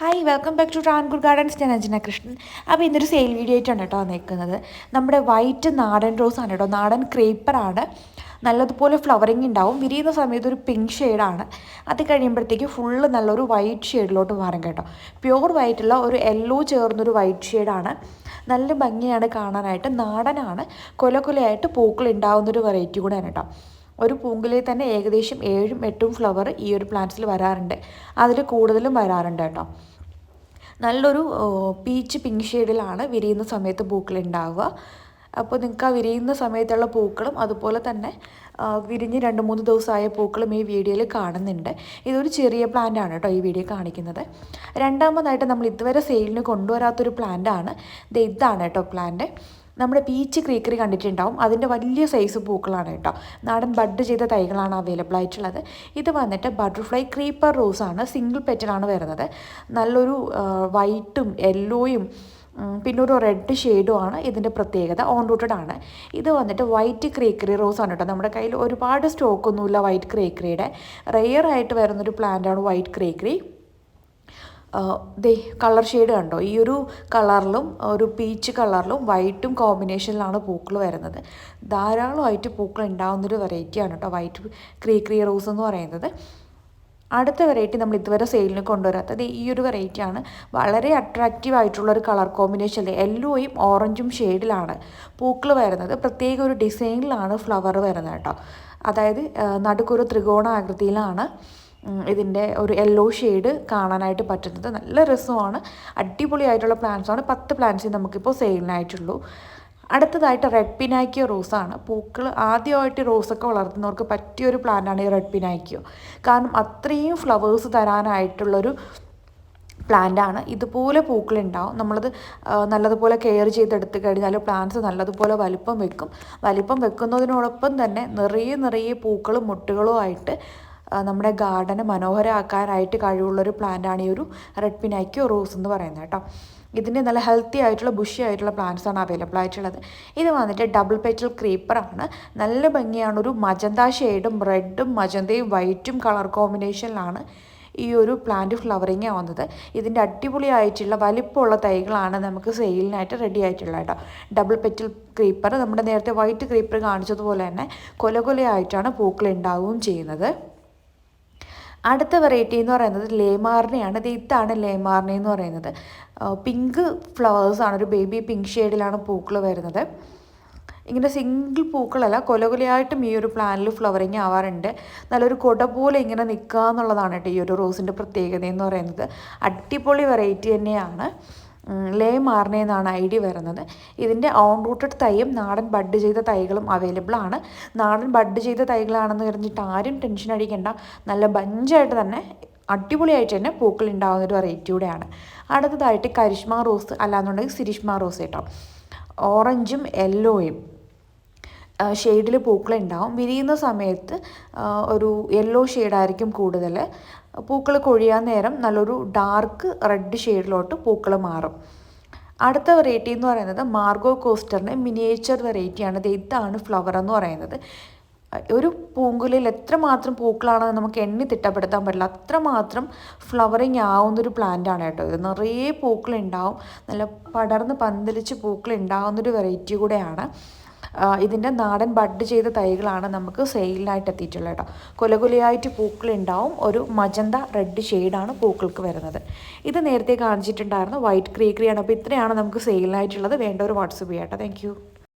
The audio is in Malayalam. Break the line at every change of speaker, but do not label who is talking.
Hi welcome back to Travancore Gardens. ഞാൻ അഞ്ജന കൃഷ്ണൻ. അപ്പോൾ ഇന്നൊരു സെയിൽ വീഡിയോ ആയിട്ടാണ് കേട്ടോ വന്നിരിക്കുന്നത്. നമ്മുടെ വൈറ്റ് നാടൻ റോസ് ആണ് കേട്ടോ, നാടൻ ക്രീപ്പറാണ്. നല്ലതുപോലെ ഫ്ലവറിങ് ഉണ്ടാവും. വിരിയുന്ന സമയത്ത് ഒരു പിങ്ക് ഷെയ്ഡാണ്. അത് കഴിയുമ്പോഴത്തേക്ക് ഫുള്ള് നല്ലൊരു വൈറ്റ് ഷെയ്ഡിലോട്ട് മാറും കേട്ടോ. പ്യുവർ വൈറ്റുള്ള ഒരു യെല്ലോ ചേർന്നൊരു വൈറ്റ് ഷെയ്ഡാണ്. നല്ല ഭംഗിയാണ് കാണാനായിട്ട്. നാടനാണ്. കൊലകൊലയായിട്ട് പൂക്കൾ ഉണ്ടാവുന്നൊരു വെറൈറ്റി കൂടെയാണ് കേട്ടോ. ഒരു പൂങ്കുലയിൽ തന്നെ ഏകദേശം 7-8 ഫ്ലവർ ഈ ഒരു പ്ലാന്റ്സിൽ വരാറുണ്ട്. അതിൽ കൂടുതലും വരാറുണ്ട് കേട്ടോ. നല്ലൊരു പീച്ച് പിങ്ക് ഷെയ്ഡിലാണ് വിരിയുന്ന സമയത്ത് പൂക്കൾ ഉണ്ടാവുക. അപ്പോൾ നിങ്ങൾക്ക് ആ വിരിയുന്ന സമയത്തുള്ള പൂക്കളും അതുപോലെ തന്നെ വിരിഞ്ഞ് 2-3 ദിവസമായ പൂക്കളും ഈ വീഡിയോയിൽ കാണുന്നുണ്ട്. ഇതൊരു ചെറിയ പ്ലാന്റാണ് കേട്ടോ ഈ വീഡിയോ കാണിക്കുന്നത്. രണ്ടാമതായിട്ട് നമ്മൾ ഇതുവരെ സെയിലിന് കൊണ്ടുവരാത്തൊരു പ്ലാന്റാണ്. ഇതാണ് കേട്ടോ പ്ലാന്റ്. നമ്മുടെ പീച്ച് ക്രീക്കറി കണ്ടിട്ടുണ്ടാവും. അതിൻ്റെ വലിയ സൈസ് പൂക്കളാണ് കേട്ടോ. നാടൻ ബഡ് ചെയ്ത തൈകളാണ് അവൈലബിൾ ആയിട്ടുള്ളത്. ഇത് വന്നിട്ട് ബട്ടർഫ്ലൈ ക്രീപ്പർ റോസാണ്. സിംഗിൾ പെറ്റലാണ് വരുന്നത്. നല്ലൊരു വൈറ്റും യെല്ലോയും പിന്നെ ഒരു റെഡ് ഷെയ്ഡുമാണ് ഇതിൻ്റെ പ്രത്യേകത. ഓൺ റൂട്ടഡ് ആണ്. ഇത് വന്നിട്ട് വൈറ്റ് ക്രീക്കറി റോസാണ് കേട്ടോ. നമ്മുടെ കയ്യിൽ ഒരുപാട് സ്റ്റോക്കൊന്നുമില്ല വൈറ്റ് ക്രീക്കറിയുടെ. റെയറായിട്ട് വരുന്നൊരു പ്ലാന്റാണ് വൈറ്റ് ക്രീക്കറി. കളർ ഷെയ്ഡ് കണ്ടോ, ഈ ഒരു കളറിലും ഒരു പീച്ച് കളറിലും വൈറ്റും കോമ്പിനേഷനിലാണ് പൂക്കൾ വരുന്നത്. ധാരാളമായിട്ട് പൂക്കൾ ഉണ്ടാകുന്നൊരു വെറൈറ്റിയാണ് കേട്ടോ വൈറ്റ് ക്രീക്കറി റോസ് എന്ന് പറയുന്നത്. അടുത്ത വെറൈറ്റി നമ്മൾ ഇതുവരെ സെയിലിന് കൊണ്ടുവരാത്തത് ഈ ഒരു വെറൈറ്റിയാണ്. വളരെ അട്രാക്റ്റീവ് ആയിട്ടുള്ളൊരു കളർ കോമ്പിനേഷൻ, യെല്ലോയും ഓറഞ്ചും ഷെയ്ഡിലാണ് പൂക്കൾ വരുന്നത്. പ്രത്യേക ഒരു ഡിസൈനിലാണ് ഫ്ലവർ വരുന്നത് കേട്ടോ. അതായത് നടുക്കൊരു ത്രികോണാകൃതിയിലാണ് ഇതിൻ്റെ ഒരു യെല്ലോ ഷെയ്ഡ് കാണാനായിട്ട് പറ്റുന്നത്. നല്ല രസമാണ്. അടിപൊളിയായിട്ടുള്ള പ്ലാന്റ്സാണ്. 10 പ്ലാന്റ്സ് നമുക്കിപ്പോൾ സെയിലിനായിട്ടുള്ളൂ. അടുത്തതായിട്ട് റെഡ് പിനാക്കിയോ റോസാണ്. പൂക്കൾ ആദ്യമായിട്ട് റോസൊക്കെ വളർത്തുന്നവർക്ക് പറ്റിയൊരു പ്ലാന്റാണ് ഈ റെഡ് പിനാക്കിയോ. കാരണം അത്രയും ഫ്ലവേഴ്സ് തരാനായിട്ടുള്ളൊരു പ്ലാന്റാണ്. ഇതുപോലെ പൂക്കളുണ്ടാവും. നമ്മളത് നല്ലതുപോലെ കെയർ ചെയ്തെടുത്ത് കഴിഞ്ഞാൽ പ്ലാന്റ്സ് നല്ലതുപോലെ വലിപ്പം വെക്കും. വലിപ്പം വെക്കുന്നതിനോടൊപ്പം തന്നെ നിറയെ പൂക്കളും മുട്ടുകളും ആയിട്ട് നമ്മുടെ ഗാർഡനെ മനോഹരമാക്കാനായിട്ട് കഴിവുള്ളൊരു പ്ലാന്റാണ് ഈ ഒരു റെഡ് പിനാക്കിയോ റോസ് എന്ന് പറയുന്നത് കേട്ടോ. ഇതിൻ്റെ നല്ല ഹെൽത്തി ആയിട്ടുള്ള ബുഷി ആയിട്ടുള്ള പ്ലാന്റ്സാണ് അവൈലബിൾ ആയിട്ടുള്ളത്. ഇത് വന്നിട്ട് ഡബിൾ പെറ്റൽ ക്രീപ്പറാണ്. നല്ല ഭംഗിയാണ്. ഒരു മജന്ത ഷെയ്ഡും റെഡും മജന്തയും വൈറ്റും കളർ കോമ്പിനേഷനിലാണ് ഈ ഒരു പ്ലാന്റ് ഫ്ലവറിങ് ആവുന്നത്. ഇതിൻ്റെ അടിപൊളിയായിട്ടുള്ള വലിപ്പമുള്ള തൈകളാണ് നമുക്ക് സെയിലിനായിട്ട് റെഡി ആയിട്ടുള്ളത് കേട്ടോ. ഡബിൾ പെറ്റൽ ക്രീപ്പർ നമ്മുടെ നേരത്തെ വൈറ്റ് ക്രീപ്പർ കാണിച്ചതുപോലെ തന്നെ കൊലകൊലയായിട്ടാണ് പൂക്കൾ ഉണ്ടാവുകയും ചെയ്യുന്നത്. അടുത്ത വെറൈറ്റി എന്ന് പറയുന്നത് ലേമാർണയാണ്. ഇതാണ് ലേമാർണ എന്ന് പറയുന്നത്. പിങ്ക് ഫ്ലവേഴ്സാണ്. ഒരു ബേബി പിങ്ക് ഷെയ്ഡിലാണ് പൂക്കൾ വരുന്നത്. ഇങ്ങനെ സിംഗിൾ പൂക്കളല്ല, കൊലകൊലയായിട്ടും ഈ ഒരു പ്ലാന്റിൽ ഫ്ലവറിങ് ആവാറുണ്ട്. നല്ലൊരു കൊട പോലെ ഇങ്ങനെ നിൽക്കുക എന്നുള്ളതാണ് കേട്ടോ ഈ ഒരു റോസിൻ്റെ പ്രത്യേകത എന്ന് പറയുന്നത്. അടിപൊളി വെറൈറ്റി തന്നെയാണ്. ലേമാർണ എന്നാണ് ഐഡി വരുന്നത്. ഇതിൻ്റെ ഓൺ റൂട്ടഡ് തൈയും നാടൻ ബഡ് ചെയ്ത തൈകളും അവൈലബിൾ ആണ്. നാടൻ ബഡ് ചെയ്ത തൈകളാണെന്ന് പറഞ്ഞിട്ട് ആരും ടെൻഷൻ അടിക്കേണ്ട. നല്ല ബഞ്ചായിട്ട് തന്നെ അടിപൊളിയായിട്ട് തന്നെ പൂക്കൾ ഉണ്ടാകുന്നൊരു വെറൈറ്റി കൂടെയാണ്. അടുത്തതായിട്ട് കരിഷ്മ റോസ്, അല്ലാന്നുണ്ടെങ്കിൽ സിരിഷ്മ റോസ് കേട്ടോ. ഓറഞ്ചും യെല്ലോയും ഷെയ്ഡിൽ പൂക്കളുണ്ടാവും. വിരിയുന്ന സമയത്ത് ഒരു യെല്ലോ ഷെയ്ഡായിരിക്കും കൂടുതൽ. പൂക്കൾ കൊഴിയാൻ നേരം നല്ലൊരു ഡാർക്ക് റെഡ് ഷെയ്ഡിലോട്ട് പൂക്കൾ മാറും. അടുത്ത വെറൈറ്റി എന്ന് പറയുന്നത് മാർഗോ കോസ്റ്ററിൻ്റെ മിനിയേച്ചർ വെറൈറ്റിയാണ്. ഇതാണ് ഫ്ലവർ എന്ന് പറയുന്നത്. ഒരു പൂങ്കുലയിൽ എത്രമാത്രം പൂക്കളാണെന്ന് നമുക്ക് എണ്ണി തിട്ടപ്പെടുത്താൻ പറ്റില്ല. അത്രമാത്രം ഫ്ലവറിങ് ആവുന്നൊരു പ്ലാന്റാണ് കേട്ടോ ഇത്. നിറയെ പൂക്കളുണ്ടാവും. നല്ല പടർന്ന് പന്തലിച്ച് പൂക്കൾ ഉണ്ടാകുന്നൊരു വെറൈറ്റി കൂടെയാണ്. ഇതിൻ്റെ നാടൻ ബഡ് ചെയ്ത തൈകളാണ് നമുക്ക് സെയിലിനായിട്ട് എത്തിയിട്ടുള്ളത് കേട്ടോ. കൊലകൊലയായിട്ട് പൂക്കളുണ്ടാവും. ഒരു മജന്ത റെഡ് ഷെയ്ഡാണ് പൂക്കൾക്ക് വരുന്നത്. ഇത് നേരത്തെ കാണിച്ചിട്ടുണ്ടായിരുന്നു വൈറ്റ് ക്രീക്കറിയാണ്. അപ്പോൾ ഇത്രയാണ് നമുക്ക് സെയിലിനായിട്ടുള്ളത്. വേണ്ടവർ വാട്സപ്പ് ചെയ്യാം കേട്ടോ. താങ്ക്